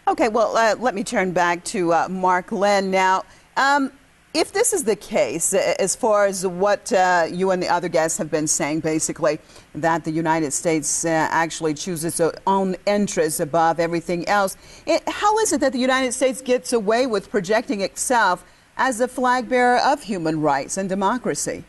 Okay, well, let me turn back to Mark Lynn now. If this is the case, as far as what you and the other guests have been saying, basically, that the United States actually chooses its own interests above everything else, how is it that the United States gets away with projecting itself as the flag bearer of human rights and democracy?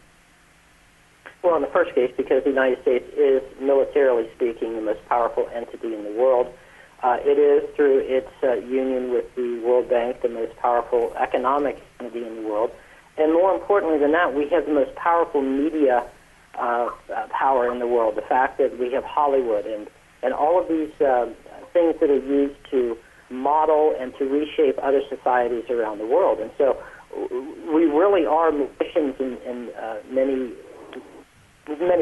Well, in the first case, because the United States is, militarily speaking, the most powerful entity in the world. It is, through its union with the World Bank, the most powerful economic entity in the world. And more importantly than that, we have the most powerful media power in the world. The fact that we have Hollywood and all of these things that are used to model and to reshape other societies around the world. And so we really are magicians in many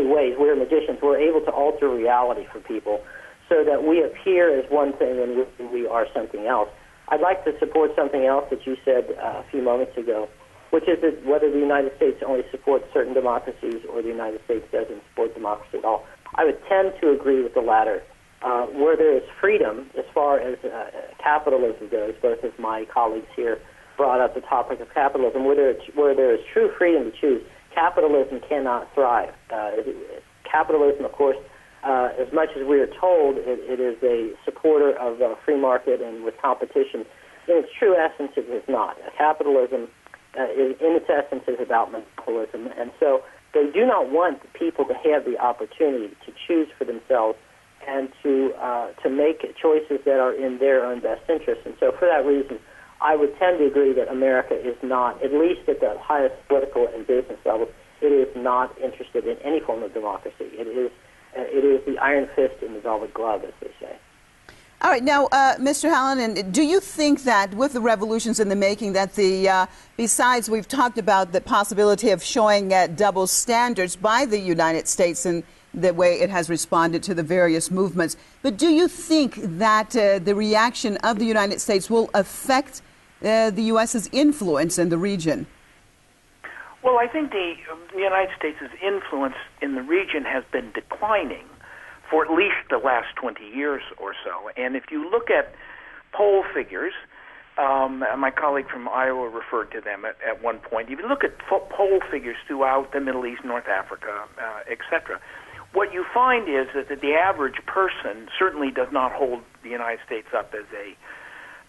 ways. We're magicians. We're able to alter reality for people so that we appear as one thing and we are something else. I'd like to support something else that you said a few moments ago, which is that whether the United States only supports certain democracies or the United States doesn't support democracy at all. I would tend to agree with the latter. Where there is freedom, as far as capitalism goes, both of my colleagues here brought up the topic of capitalism, where there is true freedom to choose, capitalism cannot thrive. Capitalism, of course, as much as we are told it is a supporter of free market and with competition, in its true essence it is not. Capitalism, in its essence, is about monopolism, and so they do not want people to have the opportunity to choose for themselves and to make choices that are in their own best interest. And so for that reason, I would tend to agree that America is not, at least at the highest political and business level, it is not interested in any form of democracy. It is the iron fist in the velvet glove, as they say. All right. Now, Mr. Hallinan, do you think that with the revolutions in the making that besides we've talked about the possibility of showing double standards by the United States and the way it has responded to the various movements, but do you think that the reaction of the United States will affect the U.S.'s influence in the region? Well, I think the United States' influence in the region has been declining for at least the last 20 years or so. And if you look at poll figures, my colleague from Iowa referred to them at one point. If you look at poll figures throughout the Middle East, North Africa, etc., what you find is that the average person certainly does not hold the United States up as a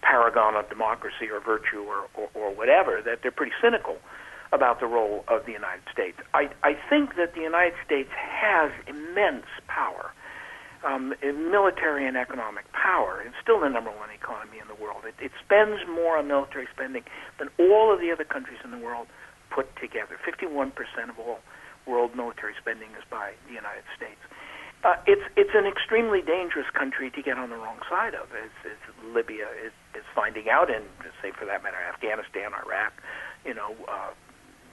paragon of democracy or virtue or whatever, that they're pretty cynical about the role of the United States. I think that the United States has immense power, military and economic power. It's still the number one economy in the world. It spends more on military spending than all of the other countries in the world put together. 51% of all world military spending is by the United States. It's an extremely dangerous country to get on the wrong side of, as Libya is finding out, and say for that matter, Afghanistan, Iraq,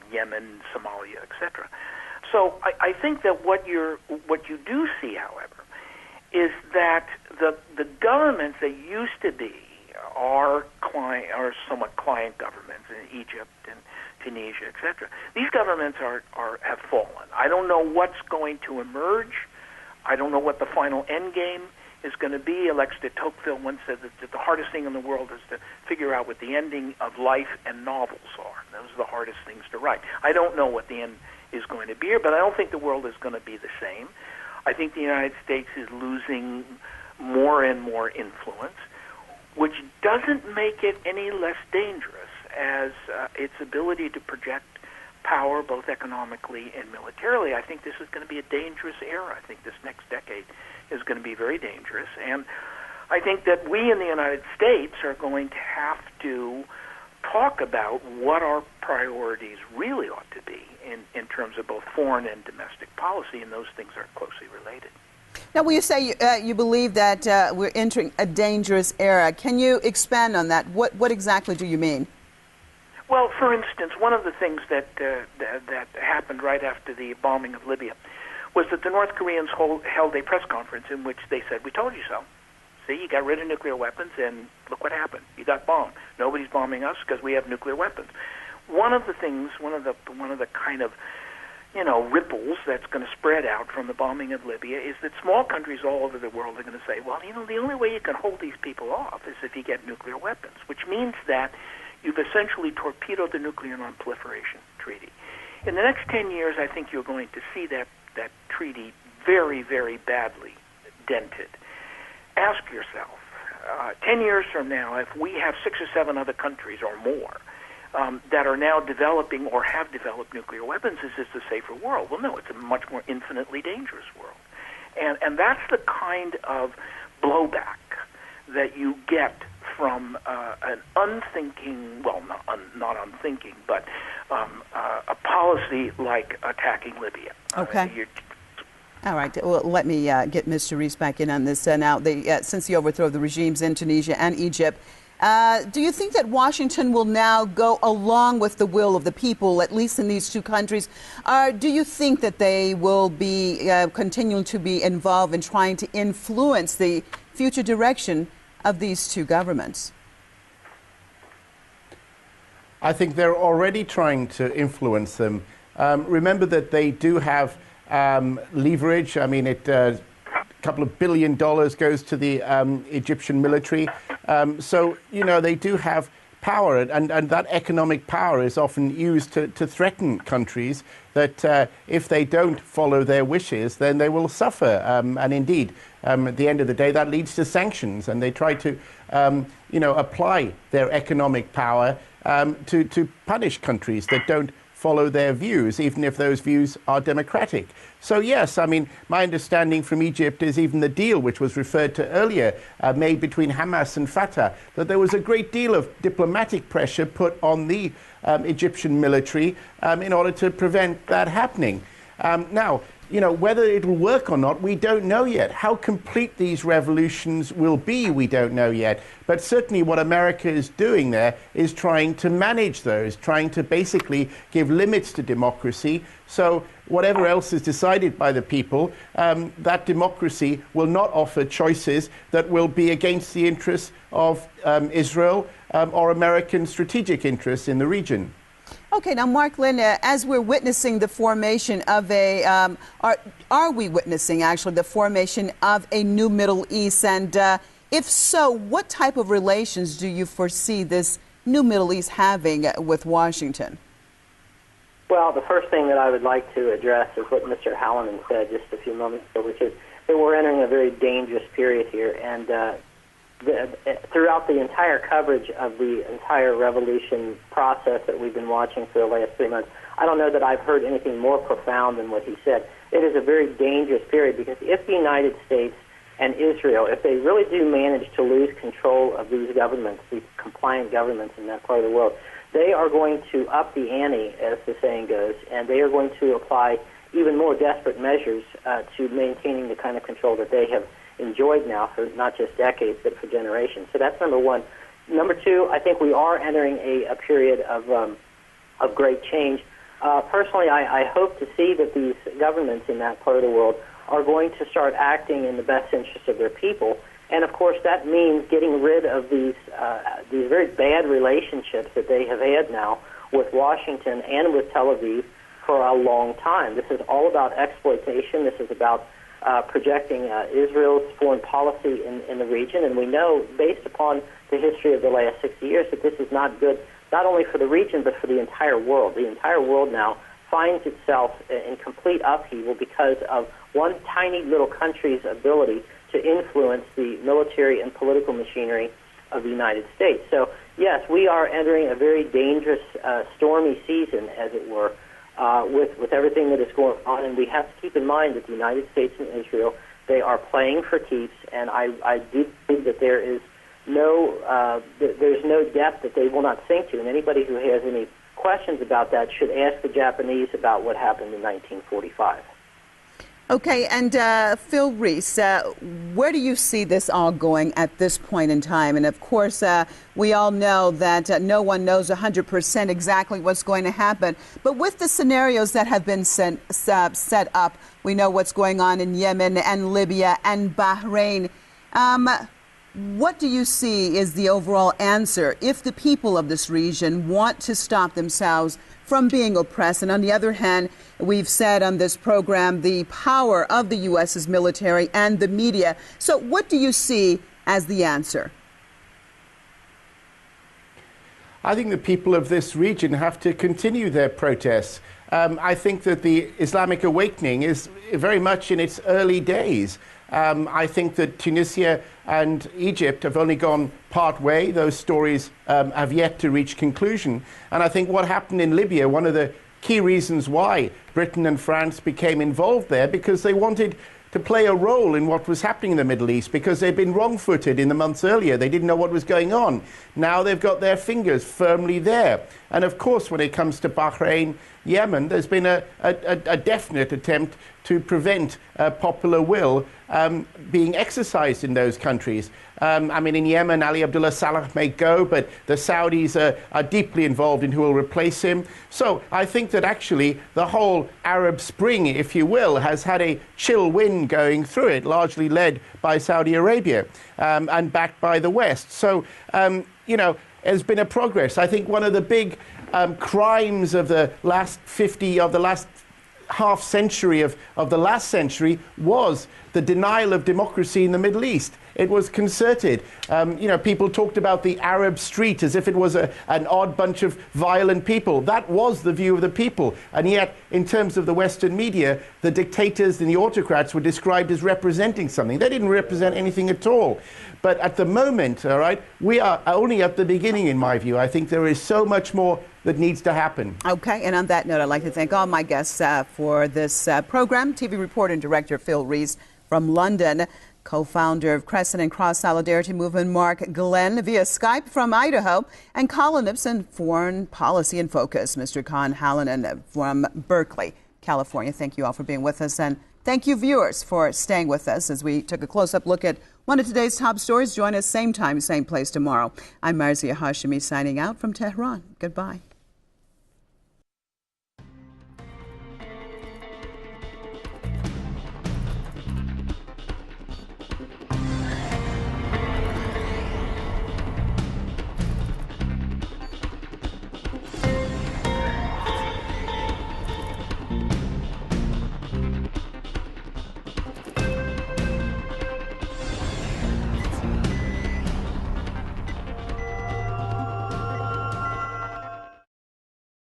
Yemen, Somalia, etc. So I think that what you do see, however, is that the governments that used to be are somewhat client governments in Egypt and Tunisia, etc. These governments have fallen. I don't know what's going to emerge. I don't know what the final end game is going to be. Alexis de Tocqueville once said that the hardest thing in the world is to figure out what the ending of life and novels are. Those are the hardest things to write. I don't know what the end is going to be, but I don't think the world is going to be the same. I think the United States is losing more and more influence, which doesn't make it any less dangerous as its ability to project power both economically and militarily. I think this is going to be a dangerous era. I think this next decade is going to be very dangerous. And I think that we in the United States are going to have to talk about what our priorities really ought to be in terms of both foreign and domestic policy, and those things are closely related. Now, when you say you believe that we're entering a dangerous era, can you expand on that? What exactly do you mean? Well, for instance, one of the things that happened right after the bombing of Libya was that the North Koreans held a press conference in which they said, "We told you so. See, you got rid of nuclear weapons, and look what happened. You got bombed. Nobody's bombing us because we have nuclear weapons." One of the things, one of the kind of ripples that's going to spread out from the bombing of Libya is that small countries all over the world are going to say, well, the only way you can hold these people off is if you get nuclear weapons, which means that you've essentially torpedoed the Nuclear Non-Proliferation Treaty. In the next 10 years, I think you're going to see that treaty very, very badly dented. Ask yourself, 10 years from now, if we have 6 or 7 other countries or more that are now developing or have developed nuclear weapons, is this a safer world? Well, no, it's a much more infinitely dangerous world. And that's the kind of blowback that you get from an unthinking, well, not unthinking, but a policy like attacking Libya. Okay. All right. Well, let me get Mr. Rees back in on this now. Since the overthrow of the regimes in Tunisia and Egypt, do you think that Washington will now go along with the will of the people, at least in these two countries? Or do you think that they will be continuing to be involved in trying to influence the future direction of these two governments? I think they're already trying to influence them. Remember that they do have leverage. I mean, a couple of $1 billion goes to the Egyptian military. So, they do have power, and that economic power is often used to threaten countries that if they don't follow their wishes, then they will suffer. And indeed, at the end of the day, that leads to sanctions, and they try to, apply their economic power to punish countries that don't follow their views, even if those views are democratic. So yes, I mean, my understanding from Egypt is even the deal which was referred to earlier, made between Hamas and Fatah, that there was a great deal of diplomatic pressure put on the Egyptian military in order to prevent that happening. Now, whether it will work or not, we don't know yet. How complete these revolutions will be, we don't know yet. But certainly what America is doing there is trying to manage those, trying to basically give limits to democracy. So whatever else is decided by the people, that democracy will not offer choices that will be against the interests of Israel or American strategic interests in the region. Okay, now, Mark Lynn, as we're witnessing the formation of are we witnessing actually the formation of a new Middle East? And if so, what type of relations do you foresee this new Middle East having with Washington? Well, the first thing that I would like to address is what Mr. Hallinan said just a few moments ago, which is that we're entering a very dangerous period here. And throughout the entire coverage of the entire revolution process that we've been watching for the last 3 months, I don't know that I've heard anything more profound than what he said. It is a very dangerous period because if the United States and Israel, if they really do manage to lose control of these governments, these compliant governments in that part of the world, they are going to up the ante, as the saying goes, and they are going to apply even more desperate measures to maintaining the kind of control that they have enjoyed now for not just decades, but for generations. So that's number one. Number two, I think we are entering a period of great change. Personally, I hope to see that these governments in that part of the world are going to start acting in the best interest of their people. And, of course, that means getting rid of these very bad relationships that they have had now with Washington and with Tel Aviv for a long time. This is all about exploitation. This is about projecting Israel's foreign policy in the region. And we know, based upon the history of the last 60 years, that this is not good, not only for the region, but for the entire world. The entire world now finds itself in complete upheaval because of one tiny little country's ability to influence the military and political machinery of the United States. So, yes, we are entering a very dangerous, stormy season, as it were, with everything that is going on. And we have to keep in mind that the United States and Israel, they are playing for keeps, and I do think that there's no depth that they will not sink to. And anybody who has any questions about that should ask the Japanese about what happened in 1945. Okay, and Phil Rees, where do you see this all going at this point in time? And of course, we all know that no one knows 100% exactly what's going to happen. But with the scenarios that have been set up, we know what's going on in Yemen and Libya and Bahrain. What do you see is the overall answer if the people of this region want to stop themselves from being oppressed? And on the other hand, we've said on this program the power of the U.S.'s military and the media. So what do you see as the answer? I think the people of this region have to continue their protests. I think that the Islamic awakening is very much in its early days. I think that Tunisia and Egypt have only gone part way. Those stories have yet to reach conclusion. And I think what happened in Libya, one of the key reasons why Britain and France became involved there, because they wanted to play a role in what was happening in the Middle East, because they'd been wrong-footed in the months earlier. They didn't know what was going on. Now they've got their fingers firmly there. And of course, when it comes to Bahrain, Yemen, there's been a definite attempt to prevent popular will being exercised in those countries. I mean, in Yemen, Ali Abdullah Saleh may go, but the Saudis are deeply involved in who will replace him. So I think that actually the whole Arab Spring, if you will, has had a chill wind going through it, largely led by Saudi Arabia and backed by the West. So, you know, there's been a progress. I think one of the big crimes of the last half century of the last century was the denial of democracy in the Middle East. It was concerted. You know, people talked about the Arab street as if it was an odd bunch of violent people. That was the view of the people. And yet, in terms of the Western media, the dictators and the autocrats were described as representing something. They didn't represent anything at all. But at the moment, all right, we are only at the beginning, in my view. I think there is so much more that needs to happen. Okay, and on that note, I'd like to thank all my guests for this program. TV reporter and director Phil Reese from London, co-founder of Crescent and Cross Solidarity Movement Mark Glenn via Skype from Idaho, and columnist in Foreign Policy in Focus, Mr. Con Hallinan from Berkeley, California. Thank you all for being with us, and thank you, viewers, for staying with us as we took a close-up look at one of today's top stories. Join us same time, same place tomorrow. I'm Marzia Hashimi signing out from Tehran. Goodbye.